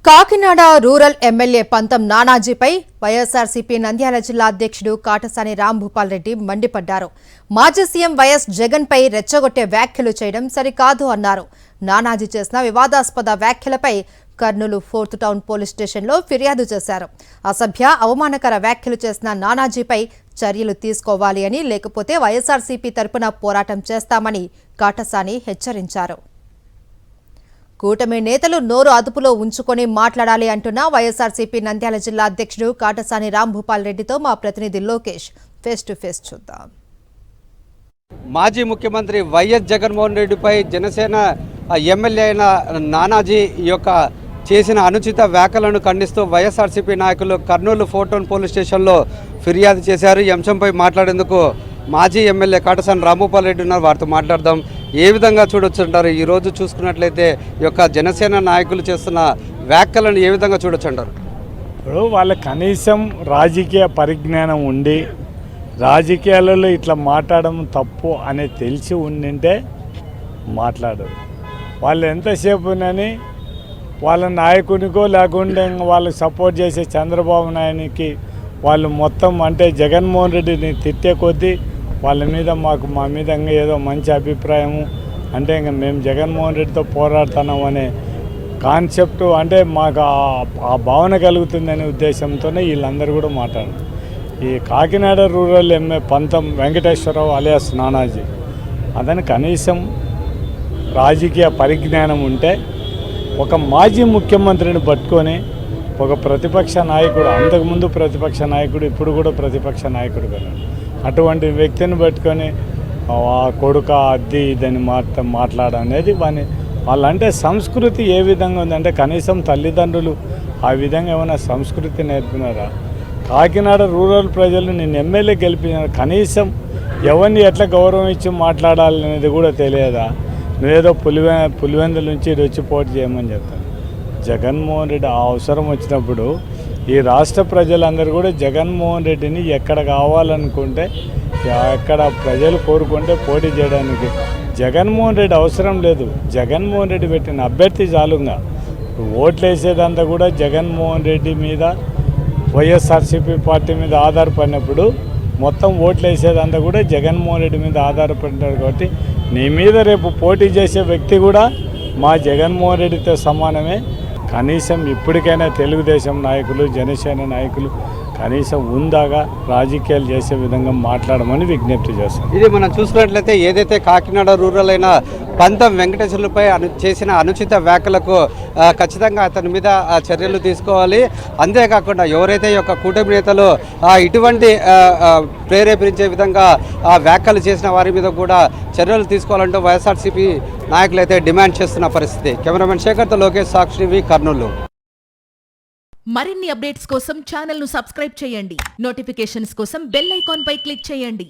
Kakinada rural MLA పంతం నానాజీపై వైఎస్ఆర్సీపీ నంద్యాల జిల్లా అధ్యక్షుడు కాటసాని రాంభూపాల్ రెడ్డి మండిపడ్డారు. మాజీ సీఎం వైఎస్ జగన్పై రెచ్చగొట్టే వ్యాఖ్యలు చేయడం సరికాదు అన్నారు. నానాజీ చేసిన వివాదాస్పద వ్యాఖ్యలపై కర్నూలు 4th టౌన్ పోలీస్ స్టేషన్లో ఫిర్యాదు చేశారు. అసభ్య అవమానకర వ్యాఖ్యలు చేసిన నానాజీపై చర్యలు తీసుకోవాలి అని, లేకపోతే వైఎస్ఆర్సీపీ తరపున పోరాటం చేస్తామని కాటసాని హెచ్చరించారు. కూటమి నేతలు నోరు అదుపులో ఉంచుకొని మాట్లాడాలి అంటున్న వైఎస్ఆర్సీపీ నంద్యాల జిల్లా అధ్యక్షుడు కాటసాని రాంభూపాల్ రెడ్డితో మా ప్రతినిధి లోకేష్ ఫేస్ టు ఫేస్ చూద్దాం. మాజీ ముఖ్యమంత్రి వైఎస్ జగన్మోహన్ రెడ్డిపై జనసేన ఎమ్మెల్యే అయిన నానాజీ యొక్క చేసిన అనుచిత వ్యాఖ్యలను ఖండిస్తూ వైఎస్ఆర్సీపీ నాయకులు కర్నూలు 4th టౌన్ పోలీస్ స్టేషన్లో ఫిర్యాదు చేశారు. ఈ అంశంపై మాట్లాడేందుకు మాజీ ఎమ్మెల్యే కాటసాని రాంభూపాల్ రెడ్డి ఉన్నారు. వారితో మాట్లాడదాం. ఏ విధంగా చూడొచ్చుంటారు? ఈరోజు చూసుకున్నట్లయితే ఈ యొక్క జనసేన నాయకులు చేస్తున్న వ్యాఖ్యలను ఏ విధంగా చూడొచ్చుంటారు? ఇప్పుడు వాళ్ళ కనీసం రాజకీయ పరిజ్ఞానం ఉండి రాజకీయాలలో ఇట్లా మాట్లాడడం తప్పు అని తెలిసి ఉండింటే మాట్లాడరు. వాళ్ళు ఎంతసేపునని వాళ్ళ నాయకునికో లేకుంటే వాళ్ళకి సపోర్ట్ చేసే చంద్రబాబు నాయునికి వాళ్ళు మొత్తం అంటే జగన్మోహన్ రెడ్డిని తిట్టే కొద్దీ వాళ్ళ మీద మా మీద ఏదో మంచి అభిప్రాయము అంటే ఇంకా మేము జగన్మోహన్ రెడ్డితో పోరాడుతున్నాం అనే కాన్సెప్ట్ అంటే మాకు ఆ భావన కలుగుతుందనే ఉద్దేశంతోనే వీళ్ళందరూ కూడా మాట్లాడారు. ఈ కాకినాడ రూరల్ ఎమ్మెల్యే పంతం వెంకటేశ్వరరావు అలియాస్ నానాజీ అతను కనీసం రాజకీయ పరిజ్ఞానం ఉంటే ఒక మాజీ ముఖ్యమంత్రిని పట్టుకొని ఒక ప్రతిపక్ష నాయకుడు, అంతకుముందు ప్రతిపక్ష నాయకుడు, ఇప్పుడు కూడా ప్రతిపక్ష నాయకుడు కదా, అటువంటి వ్యక్తిని పెట్టుకొని ఆ కొడుక అద్ది ఇదని మాట్లాడనేది వాళ్ళంటే సంస్కృతి ఏ విధంగా ఉందంటే కనీసం తల్లిదండ్రులు ఆ విధంగా ఏమైనా సంస్కృతి నేర్పినారా? కాకినాడ రూరల్ ప్రజలు నేను ఎమ్మెల్యే గెలిపినారు, కనీసం ఎవరిని ఎట్లా గౌరవం ఇచ్చి మాట్లాడాలనేది కూడా తెలియదా? నువ్వేదో పులివెందుల నుంచి వచ్చి పోటీ చేయమని చెప్తాను. జగన్మోహన్ రెడ్డి ఆ అవసరం వచ్చినప్పుడు ఈ రాష్ట్ర ప్రజలందరూ కూడా జగన్మోహన్ రెడ్డిని ఎక్కడ కావాలనుకుంటే ఎక్కడ ప్రజలు కోరుకుంటే పోటీ చేయడానికి జగన్మోహన్ రెడ్డి అవసరం లేదు. జగన్మోహన్ రెడ్డి పెట్టిన అభ్యర్థి చాలుగా ఓట్లు వేసేదంతా కూడా జగన్మోహన్ రెడ్డి మీద వైఎస్ఆర్సీపీ పార్టీ మీద ఆధారపడినప్పుడు మొత్తం ఓట్లు వేసేదంతా కూడా జగన్మోహన్ రెడ్డి మీద ఆధారపడినారు. కాబట్టి నీ మీద రేపు పోటీ చేసే వ్యక్తి కూడా మా జగన్మోహన్ రెడ్డితో సమానమే. కనీసం ఇప్పటికైనా తెలుగుదేశం నాయకులు, జనసేన నాయకులు కనీసం ఉందాగా రాజకీయాలు చేసే విధంగా మాట్లాడమని విజ్ఞప్తి చేస్తాం. ఇది మనం చూసుకున్నట్లయితే ఏదైతే కాకినాడ రూరల్ అయిన పంతం వెంకటేశ్వర్లపై చేసిన అనుచిత వ్యాఖ్యలకు ఖచ్చితంగా అతని మీద చర్యలు తీసుకోవాలి. అంతేకాకుండా ఎవరైతే ఈ యొక్క కూటమి నేతలు ఇటువంటి ప్రేరేపించే విధంగా వ్యాఖ్యలు చేసిన వారి మీద కూడా చర్యలు తీసుకోవాలంటూ వైఎస్ఆర్సీపీ నాయకులు అయితే డిమాండ్ చేస్తున్న పరిస్థితి. కెమెరామెన్ శేఖర్తో లోకేష్, సాక్షి టీవీ, కర్నూలు. మరిన్ని అప్డేట్స్ కోసం ఛానల్ ను సబ్స్క్రైబ్ చేయండి. నోటిఫికేషన్స్ కోసం బెల్ ఐకాన్ పై క్లిక్ చేయండి.